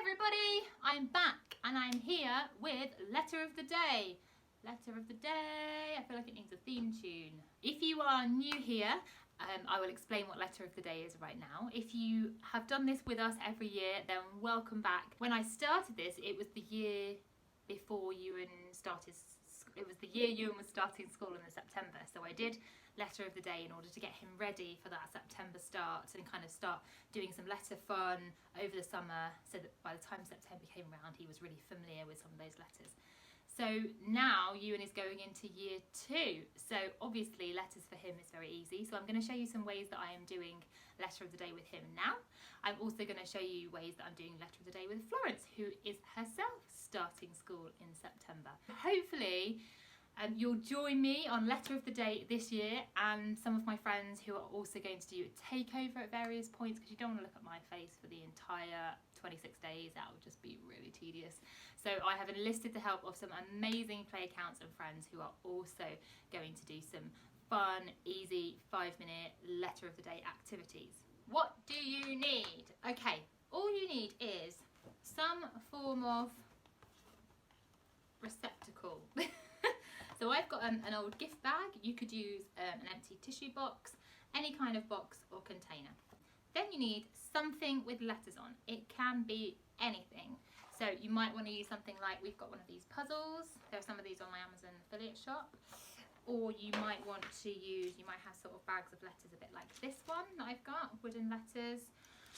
everybody, I'm back and I'm here with letter of the day. Letter of the day, I feel like it needs a theme tune. If you are new here, I will explain what letter of the day is right now. If you have done this with us every year, then welcome back. When I started this, it was the year before Ewan started, it was the year Ewan was starting school in September. So I did letter of the day in order to get him ready for that September start and kind of start doing some letter fun over the summer, so that by the time September came around he was really familiar with some of those letters. So now Ewan is going into year 2, so obviously letters for him is very easy. So I'm going to show you some ways that I am doing letter of the day with him now. I'm also going to show you ways that I'm doing letter of the day with Florence, who is herself starting school in September. Hopefully you'll join me on letter of the day this year, and some of my friends who are also going to do a takeover at various points, because you don't want to look at my face for the entire 26 days. That would just be really tedious. So I have enlisted the help of some amazing play accounts and friends who are also going to do some fun, easy 5-minute letter of the day activities. What do you need? Okay, all you need is some form of receptacle. So I've got an old gift bag. You could use an empty tissue box, any kind of box or container. Then you need something with letters on. It can be anything. So you might want to use something like, we've got one of these puzzles. There are some of these on my Amazon affiliate shop. Or you might want to use, you might have sort of bags of letters a bit like this one that I've got, wooden letters.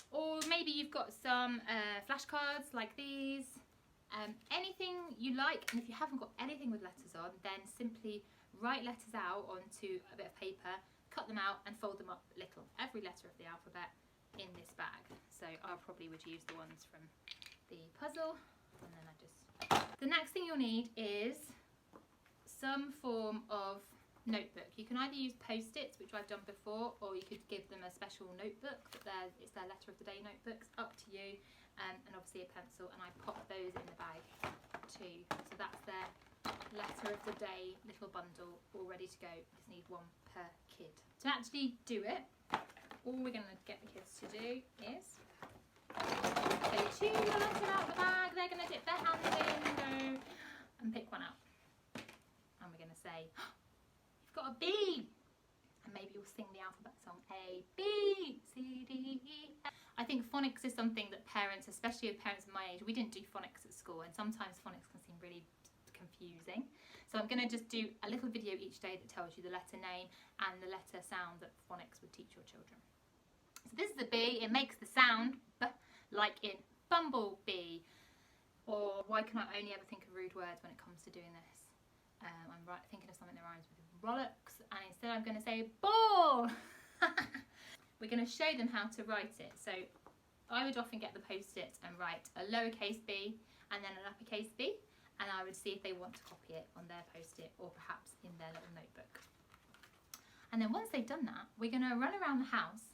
Or maybe you've got some flashcards like these. Anything you like, and if you haven't got anything with letters on, then simply write letters out onto a bit of paper, cut them out and fold them up little. Every letter of the alphabet in this bag. So I probably would use the ones from the puzzle, and then the next thing you'll need is some form of notebook. You can either use post-its, which I've done before, or you could give them a special notebook that it's their letter of the day notebooks, up to you. And obviously a pencil, and I pop those in the bag too. So that's their letter of the day little bundle all ready to go. Just need one per kid. To actually do it, all we're going to get the kids to do is they chew the letter out of the bag. They're going to dip their hands in and pick one out. And we're going to say, oh, you've got a B. And maybe you'll sing the alphabet song, A, B, C, D, E, F. I think phonics is something that parents, especially parents of my age, we didn't do phonics at school, and sometimes phonics can seem really confusing. So I'm going to just do a little video each day that tells you the letter name and the letter sound that phonics would teach your children. So this is a B. It makes the sound B, like in bumblebee. Or why can I only ever think of rude words when it comes to doing this? I'm thinking of something that rhymes with rollocks, and instead I'm going to say ball. We're going to show them how to write it. So I would often get the post-its and write a lowercase b and then an uppercase b, and I would see if they want to copy it on their post-it or perhaps in their little notebook. And then once they've done that, we're going to run around the house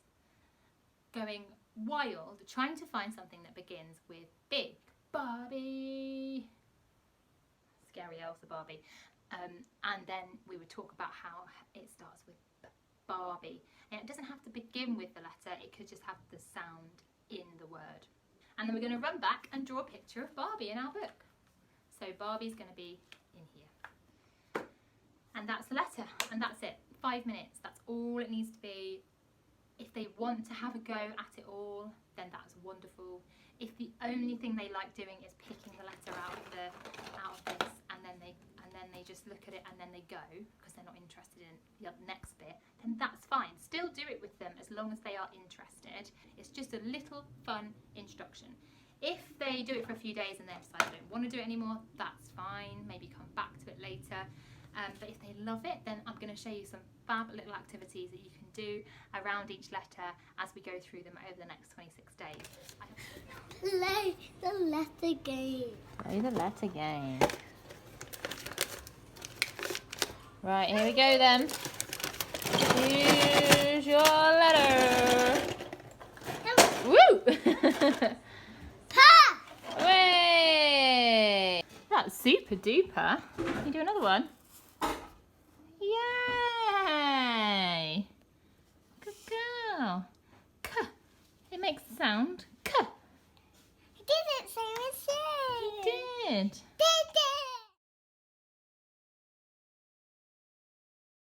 going wild, trying to find something that begins with B. Barbie. Scary Elsa Barbie. And then we would talk about how it starts with Barbie. And it doesn't have to begin with the letter, it could just have the sound in the word. And then we're going to run back and draw a picture of Barbie in our book. So Barbie's going to be in here. And that's the letter, and that's it. 5 minutes, that's all it needs to be. If they want to have a go at it all, then that's wonderful. If the only thing they like doing is picking the letter out of this, and then they just look at it and then they go because they're not interested in the next bit, then that's fine. Still do it with them as long as they are interested. It's just a little fun instruction. If they do it for a few days and they decide they don't want to do it anymore, that's fine. Maybe come back to it later. But if they love it, then I'm going to show you some fab little activities that you can do around each letter as we go through them over the next 26 days. Play the letter game. Play the letter game. Right, here we go then. Choose your letter. Woo! Pa! Way! That's super duper. Can you do another one? Yay! Good girl. K. It makes the sound K. It didn't say Good.